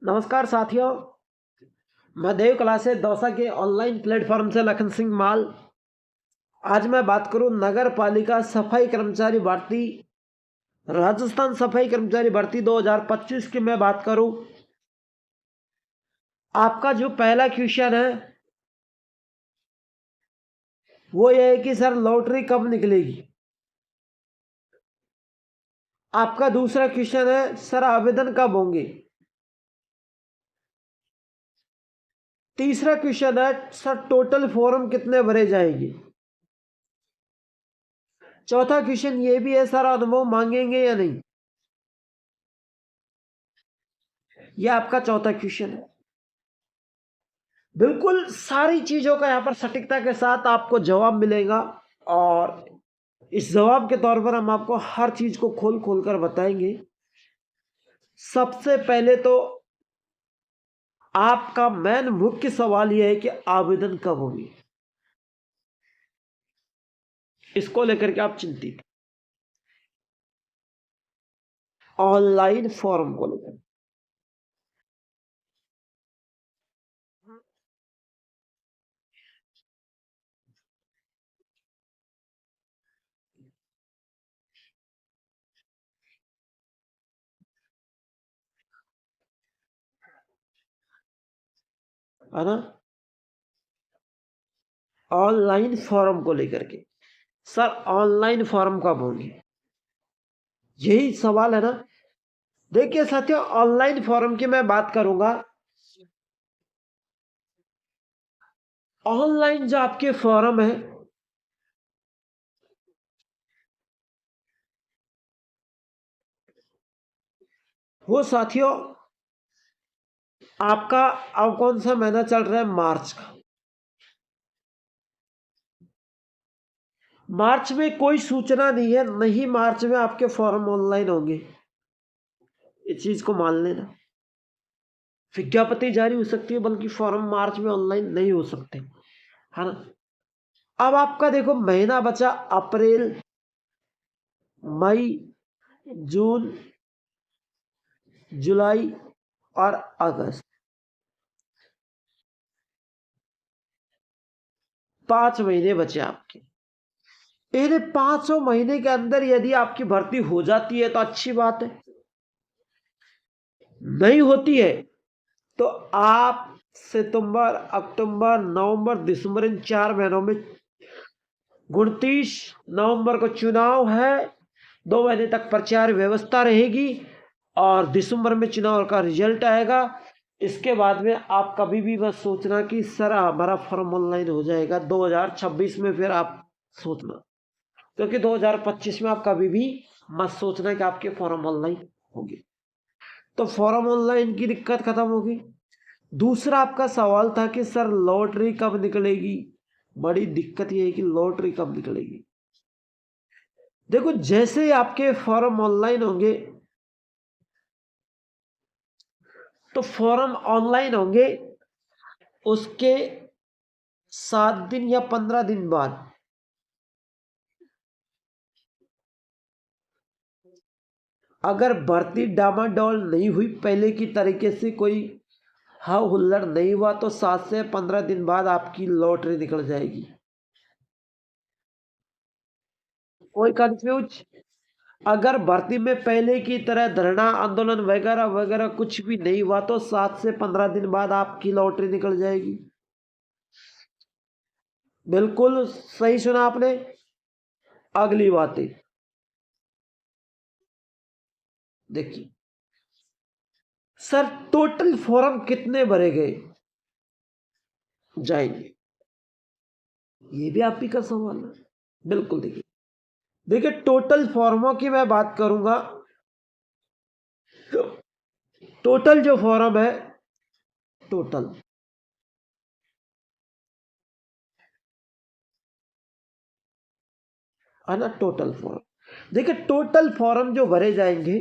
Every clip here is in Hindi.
नमस्कार साथियों, मैं देव क्लासेस दौसा के ऑनलाइन प्लेटफॉर्म से लखन सिंह माल। आज मैं बात करूं नगर पालिका सफाई कर्मचारी भर्ती, राजस्थान सफाई कर्मचारी भर्ती 2025 की मैं बात करूं। आपका जो पहला क्वेश्चन है वो ये है कि सर लॉटरी कब निकलेगी। आपका दूसरा क्वेश्चन है सर आवेदन कब होंगे। तीसरा क्वेश्चन है सर टोटल फॉर्म कितने भरे जाएंगे। चौथा क्वेश्चन ये भी है सर अनुभव मांगेंगे या नहीं। यह आपका चौथा क्वेश्चन है। बिल्कुल सारी चीजों का यहाँ पर सटीकता के साथ आपको जवाब मिलेगा और इस जवाब के तौर पर हम आपको हर चीज को खोल खोल कर बताएंगे। सबसे पहले तो आपका मेन मुख्य सवाल यह है कि आवेदन कब होगी। इसको लेकर के आप चिंतित। ऑनलाइन फॉर्म को लेकर है ना। ऑनलाइन फॉर्म को लेकर के सर ऑनलाइन फॉर्म कब होंगे, यही सवाल है ना। देखिए साथियों, ऑनलाइन फॉर्म की मैं बात करूंगा। ऑनलाइन जो आपके फॉर्म है वो साथियों आपका अब कौन सा महीना चल रहा है, मार्च का। मार्च में कोई सूचना नहीं है, नहीं मार्च में आपके फॉर्म ऑनलाइन होंगे, इस चीज को मान लेना। विज्ञप्ति जारी हो सकती है बल्कि फॉर्म मार्च में ऑनलाइन नहीं हो सकते, है ना। अब आपका देखो महीना बचा, अप्रैल, मई, जून, जुलाई और अगस्त। 5 महीने बचे आपके। इन 5 महीने के अंदर यदि आपकी भर्ती हो जाती है तो अच्छी बात है, नहीं होती है तो आप सितंबर, अक्टूबर, नवंबर, दिसंबर, इन 4 महीनों में 29 नवंबर को चुनाव है। 2 महीने तक प्रचार व्यवस्था रहेगी और दिसंबर में चुनाव का रिजल्ट आएगा। इसके बाद में आप कभी भी बस सोचना कि सर हमारा फॉर्म ऑनलाइन हो जाएगा 2026 में, फिर आप सोचना, क्योंकि 2025 में आप कभी भी मत सोचना कि आपके फॉर्म ऑनलाइन होंगे। तो फॉर्म ऑनलाइन की दिक्कत खत्म होगी। दूसरा आपका सवाल था कि सर लॉटरी कब निकलेगी। बड़ी दिक्कत यह है कि लॉटरी कब निकलेगी। देखो जैसे ही आपके फॉर्म ऑनलाइन होंगे तो फॉर्म ऑनलाइन होंगे उसके 7 दिन या 15 दिन बाद अगर भर्ती डामाडोल नहीं हुई, पहले की तरीके से कोई हा हुल्लड़ नहीं हुआ, तो 7 से 15 दिन बाद आपकी लॉटरी निकल जाएगी। कोई कंफ्यूज। अगर भर्ती में पहले की तरह धरना आंदोलन वगैरह वगैरह कुछ भी नहीं हुआ तो 7 से 15 दिन बाद आपकी लॉटरी निकल जाएगी। बिल्कुल सही सुना आपने। अगली बात है, देखिए सर टोटल फॉर्म कितने भरे गए जाएंगे, ये भी आप ही का सवाल है। बिल्कुल देखिए, देखिए टोटल फॉर्मों की मैं बात करूंगा। टोटल जो फॉर्म है, टोटल है ना, टोटल फॉर्म। देखिए टोटल फॉर्म जो भरे जाएंगे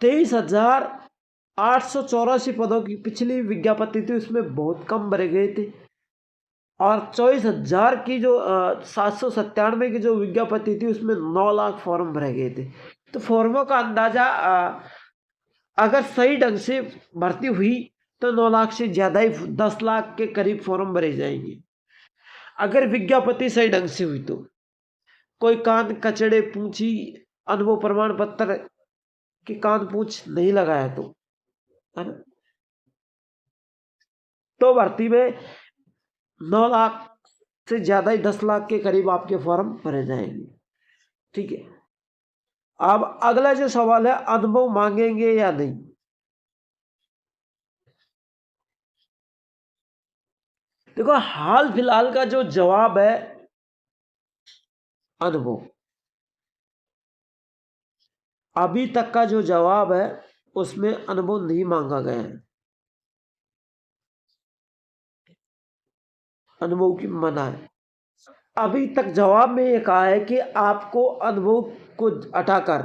23,884 पदों की पिछली विज्ञापति थी, उसमें बहुत कम भरे गए थे। और 24,000 की जो 797 की जो विज्ञापति थी उसमें 9 लाख फॉर्म भरे गए थे। तो फॉर्मों का अंदाजा अगर सही ढंग से भर्ती हुई तो 9 लाख से ज़्यादा ही 10 लाख के करीब फॉर्म भरे जाएंगे, अगर विज्ञापति सही ढंग से हुई तो। कोई कान कचड़े पूंछी अनुभव प्रमाण पत्र के कान पूछ नहीं लगाया तो, है ना, तो भर्ती में 9 लाख से ज़्यादा ही 10 लाख के करीब आपके फॉर्म भरे जाएंगे। ठीक है, अब अगला जो सवाल है, अनुभव मांगेंगे या नहीं। देखो, हाल फिलहाल का जो जवाब है अनुभव, अभी तक का जो जवाब है उसमें अनुभव नहीं मांगा गया है, अनुभव की मना है। अभी तक जवाब में ये कहा है कि आपको अनुभव को हटाकर,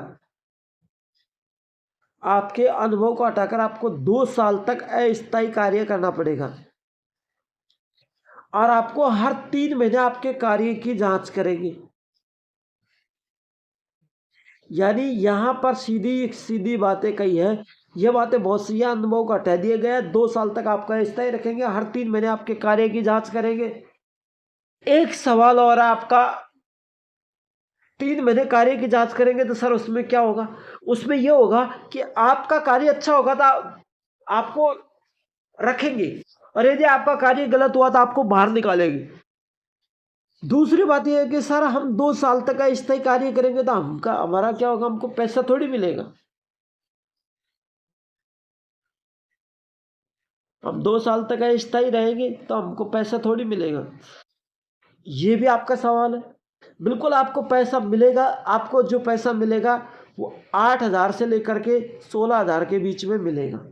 आपके अनुभव को हटाकर आपको 2 साल तक अस्थायी कार्य करना पड़ेगा और आपको हर 3 महीने आपके कार्य की जांच करेंगे। यानी यहां पर सीधी सीधी बातें कही है, ये बातें बहुत सी हैं। अनुभव को हटा दिया गया है, 2 साल तक आपका अस्थायी रखेंगे, हर 3 महीने आपके कार्य की जांच करेंगे। एक सवाल और है आपका, 3 महीने कार्य की जांच करेंगे तो सर उसमें क्या होगा? उसमें यह होगा कि आपका कार्य अच्छा होगा तो आपको रखेंगे, और यदि आपका कार्य गलत हुआ तो आपको बाहर निकालेंगे। दूसरी बात यह है कि सर हम 2 साल तक का स्थायी कार्य करेंगे तो हमारा क्या होगा? हमको पैसा थोड़ी मिलेगा। हम 2 साल तक अस्थायी रहेंगे तो हमको पैसा थोड़ी मिलेगा। ये भी आपका सवाल है। बिल्कुल आपको पैसा मिलेगा, आपको जो पैसा मिलेगा वो 8,000 से लेकर के 16,000 के बीच में मिलेगा।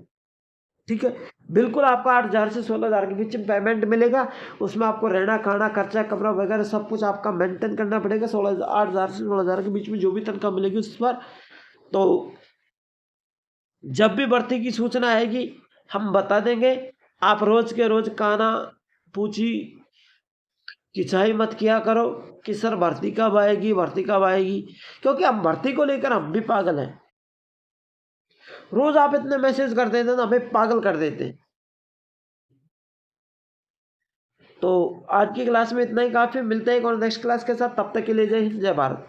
ठीक है, बिल्कुल आपको 8,000 से 16,000 के बीच में पेमेंट मिलेगा। उसमें आपको रहना खाना खर्चा कमरा वगैरह सब कुछ आपका मेंटेन करना पड़ेगा। 8,000 से 16,000 के बीच में जो भी तनख्वाह मिलेगी उस पर। तो जब भी भर्ती की सूचना आएगी हम बता देंगे। आप रोज के रोज काना पूछी खिंचाई मत किया करो कि सर भर्ती कब आएगी, भर्ती कब आएगी, क्योंकि हम भर्ती को लेकर हम भी पागल हैं। रोज आप इतने मैसेज कर देते हैं ना, हमें पागल कर देते हैं। तो आज की क्लास में इतना ही काफी, मिलते हैं एक और नेक्स्ट क्लास के साथ। तब तक के लिए जय हिंद, जय भारत।